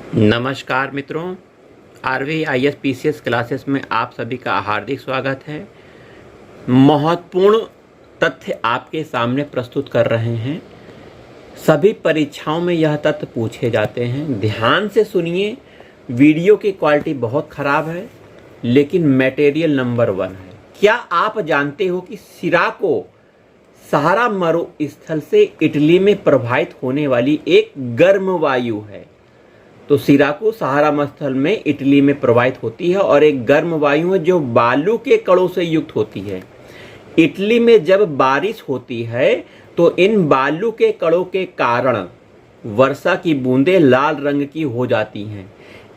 नमस्कार मित्रों, RVIS-PCS classes में आप सभी का हार्दिक स्वागत है। महत्वपूर्ण तथ्य आपके सामने प्रस्तुत कर रहे हैं। सभी परीक्षाओं में यह तथ्य पूछे जाते हैं। ध्यान से सुनिए। वीडियो की क्वालिटी बहुत ख़राब है, लेकिन मटेरियल नंबर 1 है। क्या आप जानते हो कि सिराको सहारा मरुस्थल से इटली में प्रवाहित होने वाली एक गर्म वायु है? तो सिराको सहारा मरुस्थल में इटली में प्रवाहित होती है और एक गर्म वायु है जो बालू के कणों से युक्त होती है। इटली में जब बारिश होती है तो इन बालू के कणों के कारण वर्षा की बूंदें लाल रंग की हो जाती हैं।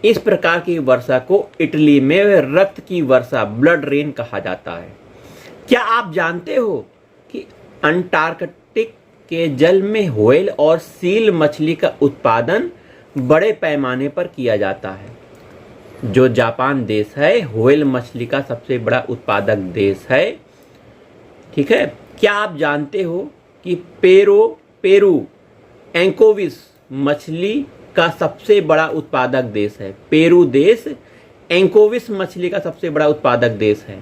इस प्रकार की वर्षा को इटली में रक्त की वर्षा, ब्लड रेन कहा जाता है। क्या आप जानते हो कि अंटार्कटिक के जल में व्हेल और सील मछली का उत्पादन बड़े पैमाने पर किया जाता है? जो जापान देश है, व्हेल मछली का सबसे बड़ा उत्पादक देश है। ठीक है। क्या आप जानते हो कि पेरू एंकोविस मछली का सबसे बड़ा उत्पादक देश है? पेरू देश एंकोविस मछली का सबसे बड़ा उत्पादक देश है।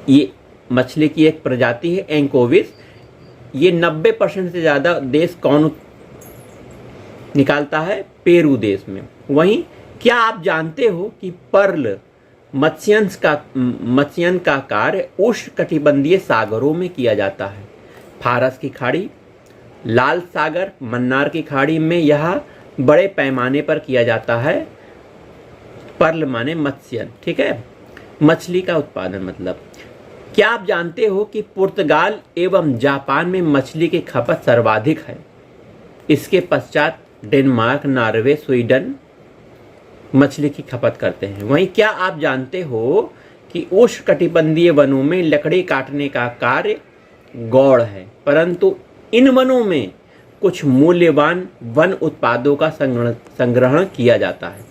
ये मछली की एक प्रजाति है एंकोविस। ये 90% से ज़्यादा देश कौन निकालता है? पेरू देश में। वहीं क्या आप जानते हो कि पर्ल मत्स्यन का कार्य उष्णकटिबंधीय सागरों में किया जाता है? फारस की खाड़ी, लाल सागर, मन्नार की खाड़ी में यह बड़े पैमाने पर किया जाता है। पर्ल माने मत्स्यन। ठीक है, मछली का उत्पादन मतलब। क्या आप जानते हो कि पुर्तगाल एवं जापान में मछली की खपत सर्वाधिक है? इसके पश्चात डेनमार्क, नॉर्वे, स्वीडन मछली की खपत करते हैं। वहीं क्या आप जानते हो कि उष्णकटिबंधीय वनों में लकड़ी काटने का कार्य गौड़ है, परंतु इन वनों में कुछ मूल्यवान वन उत्पादों का संग्रहण किया जाता है।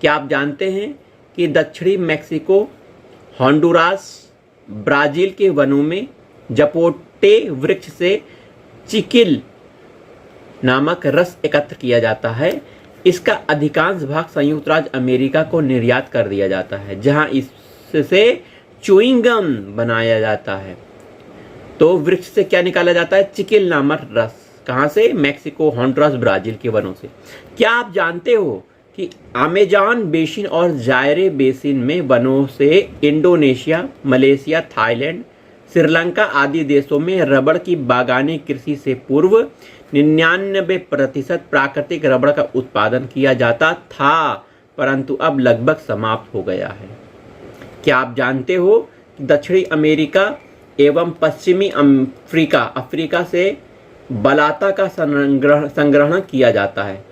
क्या आप जानते हैं कि दक्षिणी मैक्सिको, होंडुरास, ब्राजील के वनों में जपोटे वृक्ष से चिकिल नामक रस एकत्र किया जाता है? इसका अधिकांश भाग संयुक्त राज्य अमेरिका को निर्यात कर दिया जाता है, जहां इससे च्युइंगम बनाया जाता है। तो वृक्ष से क्या निकाला जाता है? चिकिल नामक रस। कहां से? मैक्सिको, होंडुरास, ब्राजील के वनों से। क्या आप जानते हो कि अमेज़न बेसिन और जायरे बेसिन में वनों से इंडोनेशिया, मलेशिया, थाईलैंड, श्रीलंका आदि देशों में रबड़ की बागानी कृषि से पूर्व 99% प्राकृतिक रबड़ का उत्पादन किया जाता था, परंतु अब लगभग समाप्त हो गया है। क्या आप जानते हो कि दक्षिणी अमेरिका एवं पश्चिमी अफ्रीका से बलाता का संग्रहण किया जाता है,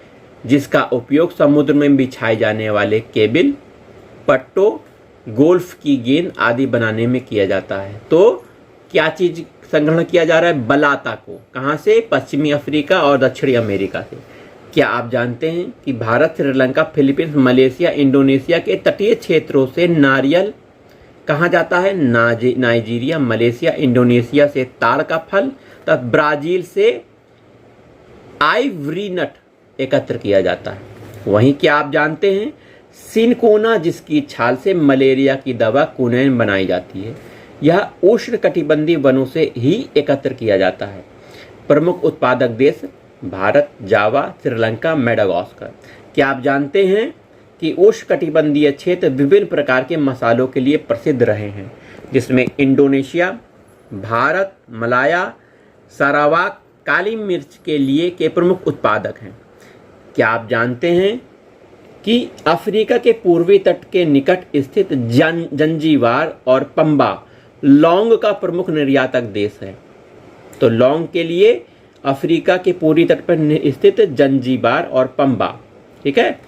जिसका उपयोग समुद्र में बिछाए जाने वाले केबल, पट्टों, गोल्फ की गेंद आदि बनाने में किया जाता है। तो क्या चीज संग्रहण किया जा रहा है? बलाता को। कहां से? पश्चिमी अफ्रीका और दक्षिणी अमेरिका से। क्या आप जानते हैं कि Bharat, Sri Lanka, Philippines, Malaysia, Indonesia के तटीय क्षेत्रों से नारियल कहाँ जाता है? नाइजीरिया, मलेशिया, इंडोनेशिया से ताड़ का फल तथा ब्राजील से आइवरी नट एकत्र किया जाता है। वहीं क्या आप जानते हैं सिनकोना, जिसकी छाल से मलेरिया की दवा क्विनोन बनाई जाती है, यह उष्णकटिबंधीय वनों से ही एकत्र किया जाता है। प्रमुख उत्पादक देश भारत, जावा, श्रीलंका, मेडागास्कर। क्या आप जानते हैं कि उष्णकटिबंधीय क्षेत्र विभिन्न प्रकार के मसालों के लिए प्रसिद्ध रहे हैं, जिसमें इंडोनेशिया, भारत, मलाया, सारावाक काली मिर्च के लिए के प्रमुख उत्पादक हैं। क्या आप जानते हैं कि अफ्रीका के पूर्वी तट के निकट स्थित जंजीबार और पंबा लौंग का प्रमुख निर्यातक देश है? तो लौंग के लिए अफ्रीका के पूर्वी तट पर स्थित जंजीबार और पंबा। ठीक है।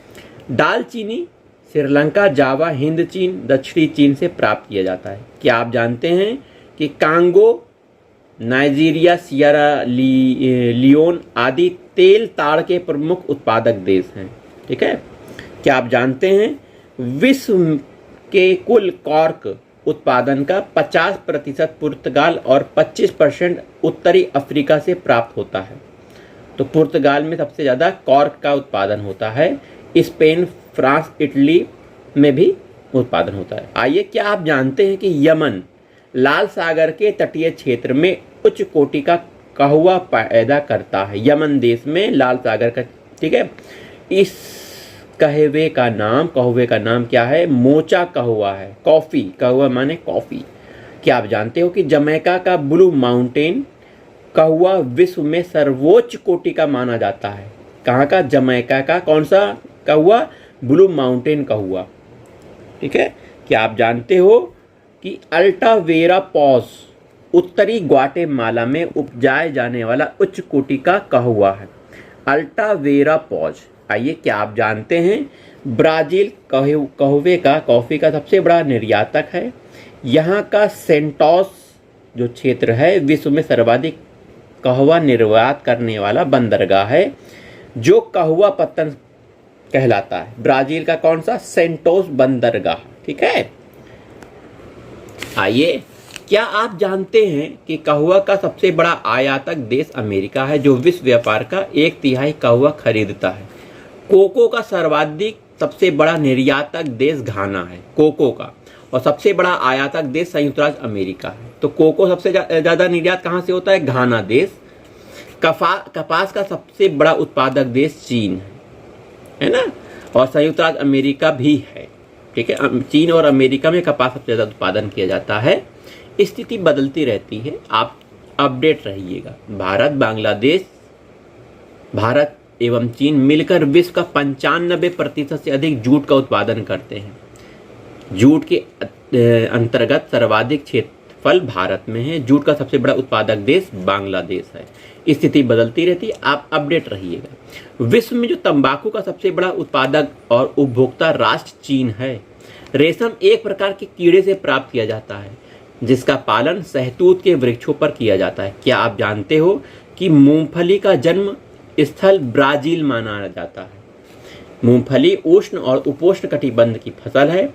दालचीनी श्रीलंका, जावा, हिंद चीन, दक्षिणी चीन से प्राप्त किया जाता है। क्या आप जानते हैं कि कांगो, नाइजीरिया, सियरा लियोन आदि तेल ताड़ के प्रमुख उत्पादक देश हैं? ठीक है। क्या आप जानते हैं विश्व के कुल कॉर्क उत्पादन का 50% पुर्तगाल और 25% उत्तरी अफ्रीका से प्राप्त होता है? तो पुर्तगाल में सबसे ज़्यादा कॉर्क का उत्पादन होता है। स्पेन, फ्रांस, इटली में भी उत्पादन होता है। आइए, क्या आप जानते हैं कि यमन लाल सागर के तटीय क्षेत्र में उच्च कोटि का कहवा पैदा करता है। यमन देश में लाल सागर का, ठीक है, इस कहवे का नाम क्या है? मोचा कहवा है। कॉफ़ी, कहवा माने कॉफ़ी। क्या आप जानते हो कि जमैका का ब्लू माउंटेन कहवा विश्व में सर्वोच्च कोटि का माना जाता है? कहाँ का? जमैका का। कौन सा कहवा? ब्लू माउंटेन कहवा, ठीक है। क्या आप जानते हो कि अल्टावेरा पॉज उत्तरी ग्वाटेमाला में उपजाए जाने वाला उच्च कोटि का कहवा है? अल्टावेरा पॉज। आइए, क्या आप जानते हैं ब्राजील कॉफ़ी का सबसे बड़ा निर्यातक है। यहाँ का सेंटोस जो क्षेत्र है विश्व में सर्वाधिक कहवा निर्यात करने वाला बंदरगाह है, जो कहवा पत्तन कहलाता है। ब्राजील का कौन सा? सेंटोस बंदरगाह, ठीक है। आइए, क्या आप जानते हैं कि कहवा का सबसे बड़ा आयातक देश अमेरिका है, जो विश्व व्यापार का 1/3 कहवा खरीदता है। कोको का सर्वाधिक सबसे बड़ा निर्यातक देश घाना है, कोको का, और सबसे बड़ा आयातक देश संयुक्त राज्य अमेरिका है। तो कोको सबसे ज़्यादा निर्यात कहाँ से होता है? घाना देश। कपास का सबसे बड़ा उत्पादक देश चीन है ना, और संयुक्त राज्य अमेरिका भी है, ठीक है। चीन और अमेरिका में कपास सबसे ज़्यादा उत्पादन किया जाता है। स्थिति बदलती रहती है, आप अपडेट रहिएगा। भारत एवं चीन मिलकर विश्व का 95% से अधिक जूट का उत्पादन करते हैं। जूट के अंतर्गत सर्वाधिक क्षेत्रफल भारत में है। जूट का सबसे बड़ा उत्पादक देश बांग्लादेश है। स्थिति बदलती रहती है, आप अपडेट रहिएगा। विश्व में जो तंबाकू का सबसे बड़ा उत्पादक और उपभोक्ता राष्ट्र चीन है। रेशम एक प्रकार के कीड़े से प्राप्त किया जाता है, जिसका पालन शहतूत के वृक्षों पर किया जाता है। क्या आप जानते हो कि मूंगफली का जन्म स्थल ब्राजील माना जाता है? मूंगफली उष्ण और उपोष्ण कटिबंध की फसल है।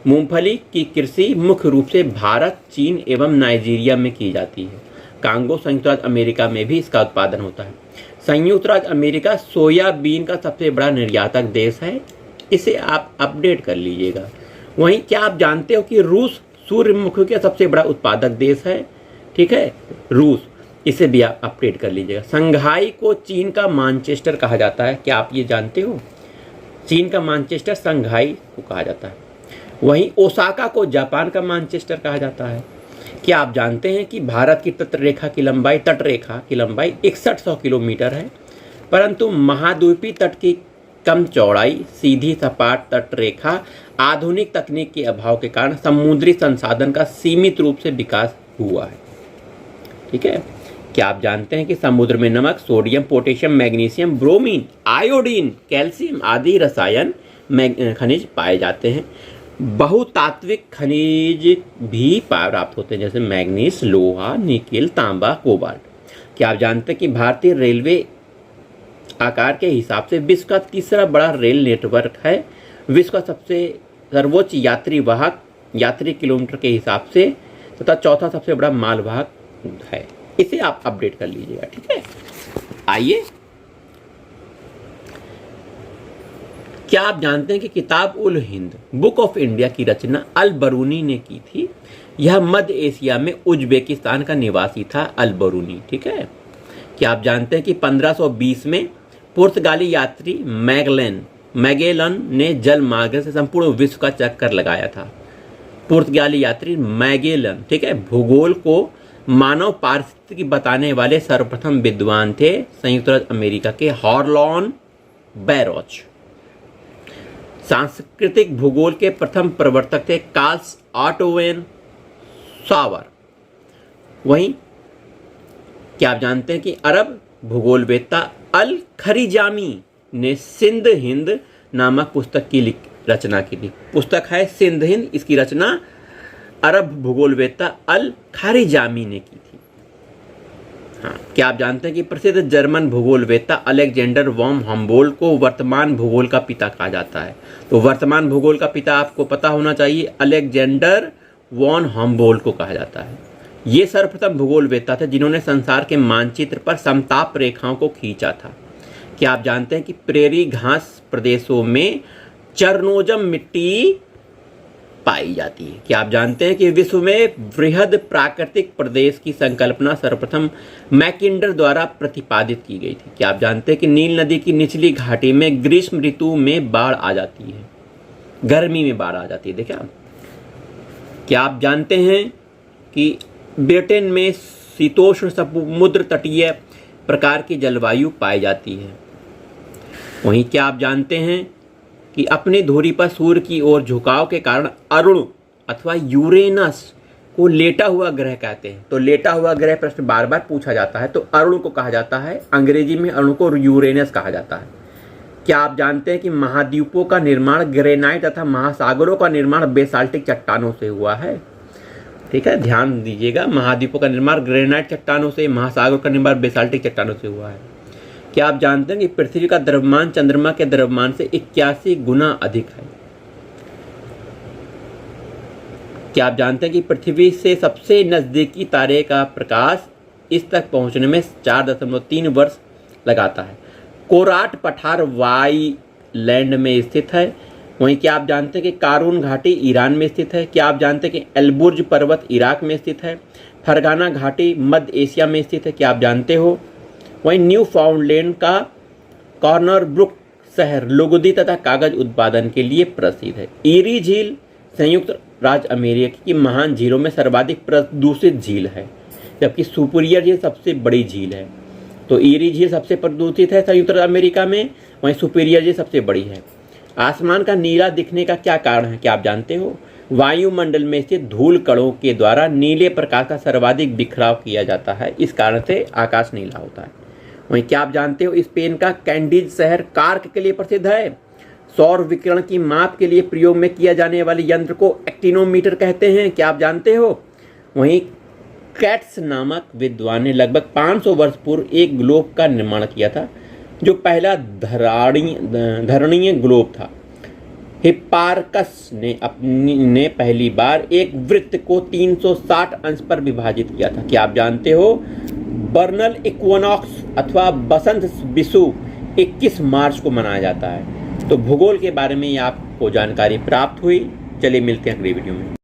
मूंगफली की कृषि मुख्य रूप से भारत, चीन एवं नाइजीरिया में की जाती है। कांगो संयुक्त राज्य अमेरिका में भी इसका उत्पादन होता है। संयुक्त राज्य अमेरिका सोयाबीन का सबसे बड़ा निर्यातक देश है, इसे आप अपडेट कर लीजिएगा। वहीं क्या आप जानते हो कि रूस सूर्यमुखी का सबसे बड़ा उत्पादक देश है, ठीक है, रूस, इसे भी आप अपडेट कर लीजिएगा। संघाई को चीन का मानचेस्टर कहा जाता है, क्या आप ये जानते हो? चीन का मानचेस्टर संघाई को कहा जाता है। वहीं ओसाका को जापान का मानचेस्टर कहा जाता है। क्या आप जानते हैं कि भारत की तटरेखा की लंबाई 6100 किलोमीटर है, परंतु महाद्वीपीय तट की कम चौड़ाई, सीधी सपाट तटरेखा, आधुनिक तकनीक के अभाव के कारण समुद्री संसाधन का सीमित रूप से विकास हुआ है, ठीक है। क्या आप जानते हैं कि समुद्र में नमक, sodium, potassium, magnesium, bromine, iodine, calcium आदि रसायन खनिज पाए जाते हैं। बहुतात्विक खनिज भी प्राप्त होते हैं, जैसे मैग्नीज, लोहा, निकेल, तांबा, कोबाल्ट। क्या आप जानते हैं कि भारतीय रेलवे आकार के हिसाब से विश्व का तीसरा बड़ा रेल नेटवर्क है। विश्व का सबसे सर्वोच्च यात्री किलोमीटर के हिसाब से तथा चौथा सबसे बड़ा मालवाहक है। इसे आप अपडेट कर लीजिएगा, ठीक है। आइए, क्या आप जानते हैं कि किताब ul Hind book of India की रचना अल बरूनी ने की थी? यह मध्य एशिया में उज्बेकिस्तान का निवासी था, अल बरूनी, ठीक है। क्या आप जानते हैं कि 1520 में पुर्तगाली यात्री मैगेलन ने जल मार्ग से संपूर्ण विश्व का चक्कर लगाया था। पुर्तगाली यात्री मैगेलन, ठीक है, भूगोल को मानव पारिस्थितिकी बताने वाले सर्वप्रथम विद्वान थे संयुक्त राज्य अमेरिका के हॉर्लोन बैरोच। सांस्कृतिक भूगोल के प्रथम प्रवर्तक थे कार्ल ऑटोवेन सावर। वहीं क्या आप जानते हैं कि अरब भूगोलवेत्ता अल खरीजामी ने सिंध हिंद नामक पुस्तक की रचना की थी। पुस्तक है सिंध हिंद, इसकी रचना अरब भूगोलवेत्ता अल खरीजामी ने की थी। हाँ, क्या आप जानते हैं कि प्रसिद्ध जर्मन भूगोलवेत्ता अलेक्जेंडर वॉन हम्बोल्ट को वर्तमान भूगोल का पिता कहा जाता है? तो वर्तमान भूगोल का पिता आपको पता होना चाहिए, अलेक्जेंडर वॉन हम्बोल्ट को कहा जाता है। ये सर्वप्रथम भूगोलवेत्ता थे जिन्होंने संसार के मानचित्र पर समताप रेखाओं को खींचा था। क्या आप जानते हैं कि प्रेरी घास प्रदेशों में चरनोजम मिट्टी पाई जाती है? क्या आप जानते हैं कि विश्व में वृहद प्राकृतिक प्रदेश की संकल्पना सर्वप्रथम मैकिंडर द्वारा प्रतिपादित की गई थी? क्या आप जानते हैं कि नील नदी की निचली घाटी में ग्रीष्म ऋतु में बाढ़ आ जाती है, गर्मी में बाढ़ आ जाती है? देखिए आप। क्या आप जानते हैं कि ब्रिटेन में शीतोष्ण समुद्र तटीय प्रकार की जलवायु पाई जाती है? वहीं क्या आप जानते हैं कि अपनी धुरी पर सूर्य की ओर झुकाव के कारण अरुण अथवा यूरेनस को लेटा हुआ ग्रह कहते हैं? तो लेटा हुआ ग्रह प्रश्न बार बार पूछा जाता है, तो अरुण को कहा जाता है, अंग्रेजी में अरुण को यूरेनस कहा जाता है। क्या आप जानते हैं कि महाद्वीपों का निर्माण ग्रेनाइट तथा महासागरों का निर्माण बेसाल्टिक चट्टानों से हुआ है? ठीक है, ध्यान दीजिएगा, महाद्वीपों का निर्माण ग्रेनाइट चट्टानों से, महासागरों का निर्माण बेसाल्टिक चट्टानों से हुआ है। क्या आप जानते हैं कि पृथ्वी का द्रव्यमान चंद्रमा के द्रव्यमान से 81 गुना अधिक है? क्या आप जानते हैं कि पृथ्वी से सबसे नजदीकी तारे का प्रकाश इस तक पहुंचने में 4.3 वर्ष लगाता है? कोराट पठार वाईलैंड में स्थित है। वहीं क्या आप जानते हैं कि कारून घाटी ईरान में स्थित है? क्या आप जानते हैं कि एलबुर्ज पर्वत इराक में स्थित है? फरगाना घाटी मध्य एशिया में स्थित है? क्या आप जानते हो? वहीं न्यू फाउंडलैंड का कॉर्नर ब्रुक शहर लुगदी तथा कागज उत्पादन के लिए प्रसिद्ध है। ईरी झील संयुक्त राज्य अमेरिका की महान झीलों में सर्वाधिक प्रदूषित झील है, जबकि सुपीरियर झील सबसे बड़ी झील है। तो ईरी झील सबसे प्रदूषित है संयुक्त राज्य अमेरिका में, वहीं सुपीरियर झील सबसे बड़ी है। आसमान का नीला दिखने का क्या कारण है? क्या आप जानते हो? वायुमंडल में स्थित धूल कणों के द्वारा नीले प्रकाश का सर्वाधिक बिखराव किया जाता है, इस कारण से आकाश नीला होता है। वहीं क्या आप जानते हो स्पेन का कैंडीज शहर कार्क के लिए प्रसिद्ध है? सौर विकिरण की माप के लिए प्रयोग में किया जाने वाले यंत्र को एक्टिनोमीटर कहते हैं? क्या आप जानते हो? वहीं कैट्स नामक विद्वान ने लगभग 500 वर्ष पूर्व एक ग्लोब का निर्माण किया था, जो पहला धरणीय ग्लोब था। हिप्पारकस ने पहली बार एक वृत्त को 360 अंश पर विभाजित किया था। क्या आप जानते हो? बर्नल इक्विनॉक्स अथवा बसंत विषु 21 मार्च को मनाया जाता है। तो भूगोल के बारे में आपको जानकारी प्राप्त हुई। चलिए मिलते हैं अगली वीडियो में।